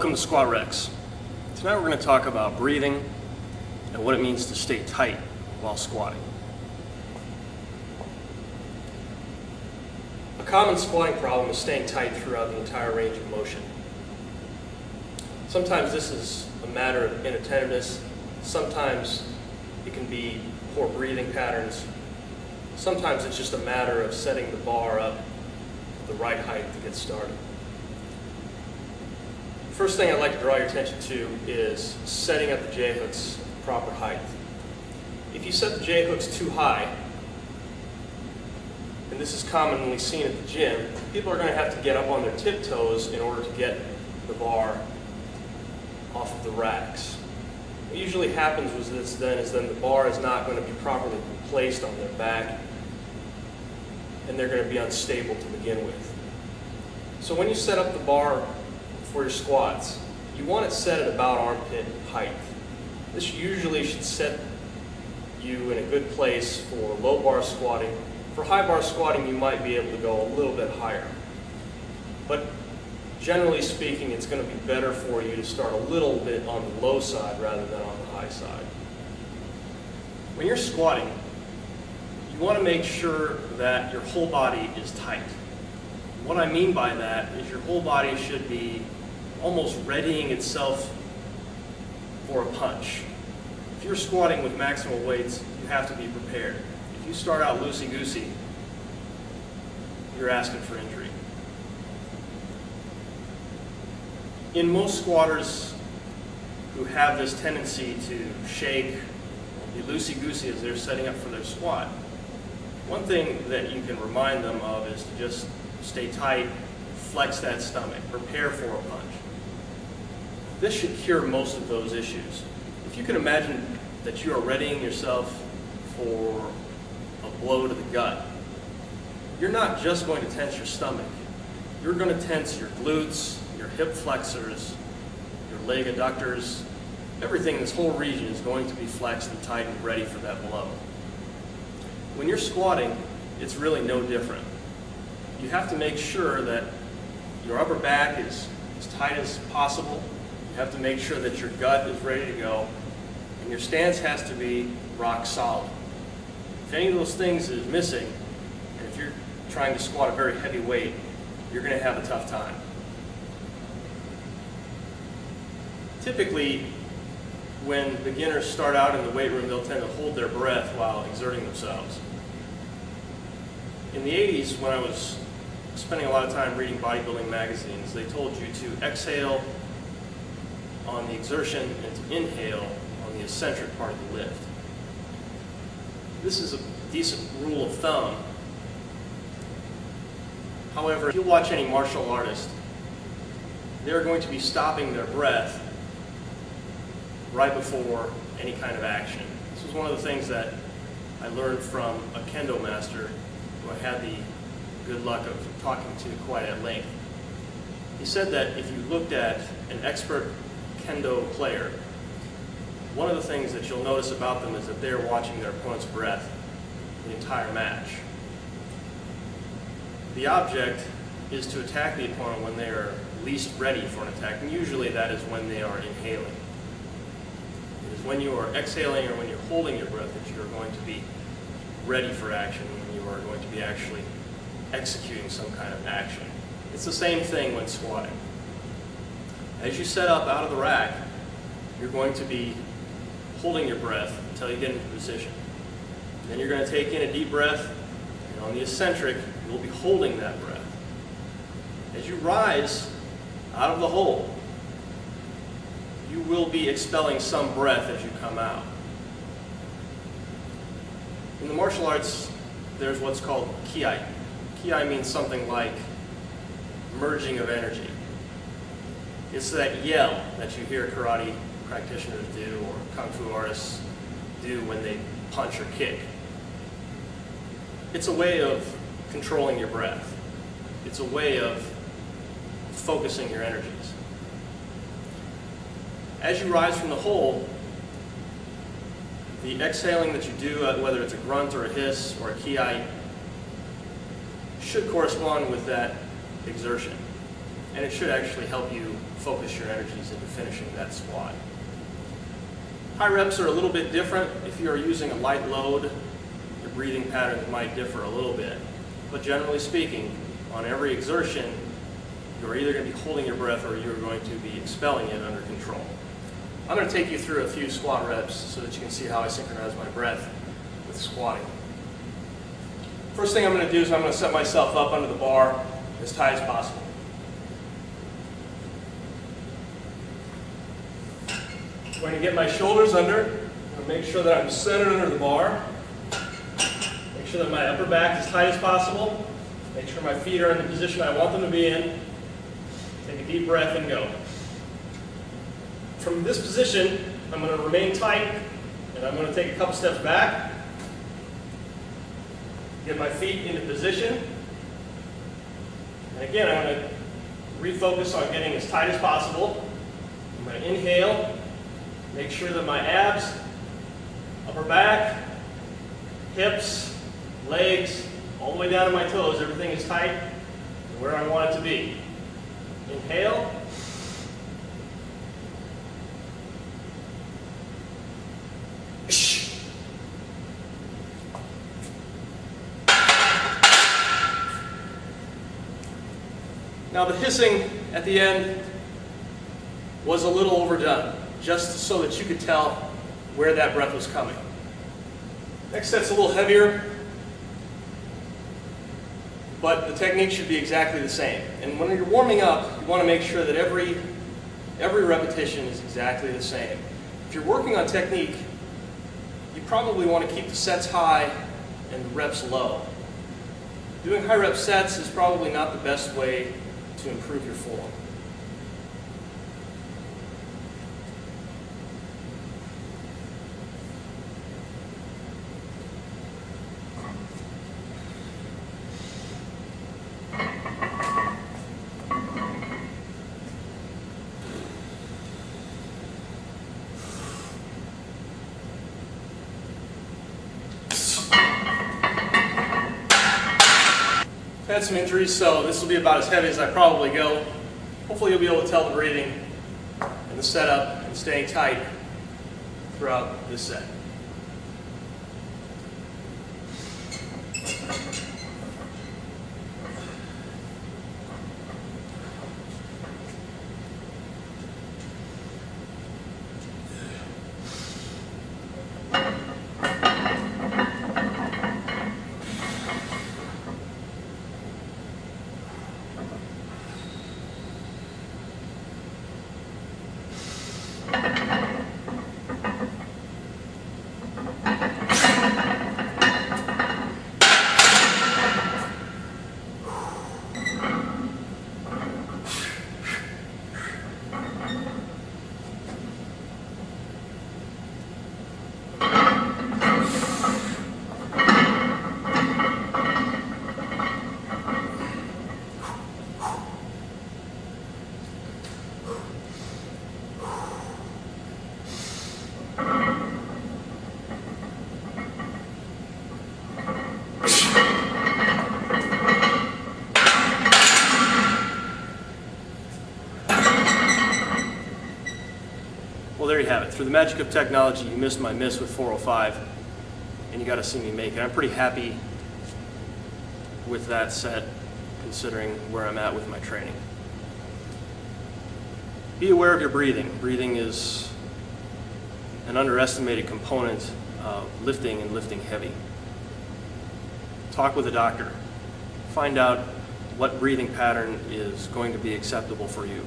Welcome to Squat Rex. Tonight we're going to talk about breathing and what it means to stay tight while squatting. A common squatting problem is staying tight throughout the entire range of motion. Sometimes this is a matter of inattentiveness, sometimes it can be poor breathing patterns, sometimes it's just a matter of setting the bar up the right height to get started. First thing I'd like to draw your attention to is setting up the J-hooks proper height. If you set the J-hooks too high, and this is commonly seen at the gym, people are going to have to get up on their tiptoes in order to get the bar off of the racks. What usually happens is then the bar is not going to be properly placed on their back, and they're going to be unstable to begin with. So when you set up the bar for your squats, you want it set at about armpit height. This usually should set you in a good place for low bar squatting. For high bar squatting, you might be able to go a little bit higher. But generally speaking, it's going to be better for you to start a little bit on the low side rather than on the high side. When you're squatting, you want to make sure that your whole body is tight. What I mean by that is your whole body should be almost readying itself for a punch. If you're squatting with maximal weights, you have to be prepared. If you start out loosey-goosey, you're asking for injury. In most squatters who have this tendency to shake and be loosey-goosey as they're setting up for their squat, one thing that you can remind them of is to just stay tight, flex that stomach, prepare for a punch. This should cure most of those issues. If you can imagine that you are readying yourself for a blow to the gut, you're not just going to tense your stomach. You're going to tense your glutes, your hip flexors, your leg adductors. Everything in this whole region is going to be flexed and tight and ready for that blow. When you're squatting, it's really no different. You have to make sure that your upper back is as tight as possible. You have to make sure that your gut is ready to go, and your stance has to be rock solid. If any of those things is missing, and if you're trying to squat a very heavy weight, you're going to have a tough time. Typically, when beginners start out in the weight room, they'll tend to hold their breath while exerting themselves. In the 80s, when I was spending a lot of time reading bodybuilding magazines, they told you to exhale on the exertion and to inhale on the eccentric part of the lift. This is a decent rule of thumb. However, if you watch any martial artist, they're going to be stopping their breath right before any kind of action. This was one of the things that I learned from a kendo master who I had the good luck of talking to quite at length. He said that if you looked at an expert kendo player, one of the things that you'll notice about them is that they're watching their opponent's breath the entire match. The object is to attack the opponent when they are least ready for an attack, and usually that is when they are inhaling. It is when you are exhaling or when you're holding your breath that you are going to be ready for action, when you are going to be actually executing some kind of action. It's the same thing when squatting. As you set up out of the rack, you're going to be holding your breath until you get into position. Then you're going to take in a deep breath, and on the eccentric, you'll be holding that breath. As you rise out of the hold, you will be expelling some breath as you come out. In the martial arts, there's what's called ki. Ki means something like merging of energy. It's that yell that you hear karate practitioners do or kung fu artists do when they punch or kick. It's a way of controlling your breath. It's a way of focusing your energies. As you rise from the hold, the exhaling that you do, whether it's a grunt or a hiss or a ki, should correspond with that exertion. and it should actually help you focus your energies into finishing that squat. High reps are a little bit different. If you are using a light load, your breathing patterns might differ a little bit. But generally speaking, on every exertion, you're either going to be holding your breath or you're going to be expelling it under control. I'm going to take you through a few squat reps so that you can see how I synchronize my breath with squatting. First thing I'm going to do is I'm going to set myself up under the bar as tight as possible. I'm going to get my shoulders under. I'm going to make sure that I'm centered under the bar. Make sure that my upper back is tight as possible. Make sure my feet are in the position I want them to be in. Take a deep breath and go. From this position, I'm going to remain tight, and I'm going to take a couple steps back. Get my feet into position. And again, I'm going to refocus on getting as tight as possible. I'm going to inhale. Make sure that my abs, upper back, hips, legs, all the way down to my toes, everything is tight and where I want it to be. Inhale. Now the hissing at the end was a little overdone, just so that you could tell where that breath was coming. Next set's a little heavier, but the technique should be exactly the same. And when you're warming up, you want to make sure that every repetition is exactly the same. If you're working on technique, you probably want to keep the sets high and the reps low. Doing high rep sets is probably not the best way to improve your form. I've had some injuries, so this will be about as heavy as I probably go. Hopefully you'll be able to tell the breathing and the setup and staying tight throughout this set. Well, there you have it. Through the magic of technology, you missed my miss with 405, and you got to see me make it. I'm pretty happy with that set, considering where I'm at with my training. Be aware of your breathing. Breathing is an underestimated component of lifting and lifting heavy. Talk with a doctor. Find out what breathing pattern is going to be acceptable for you.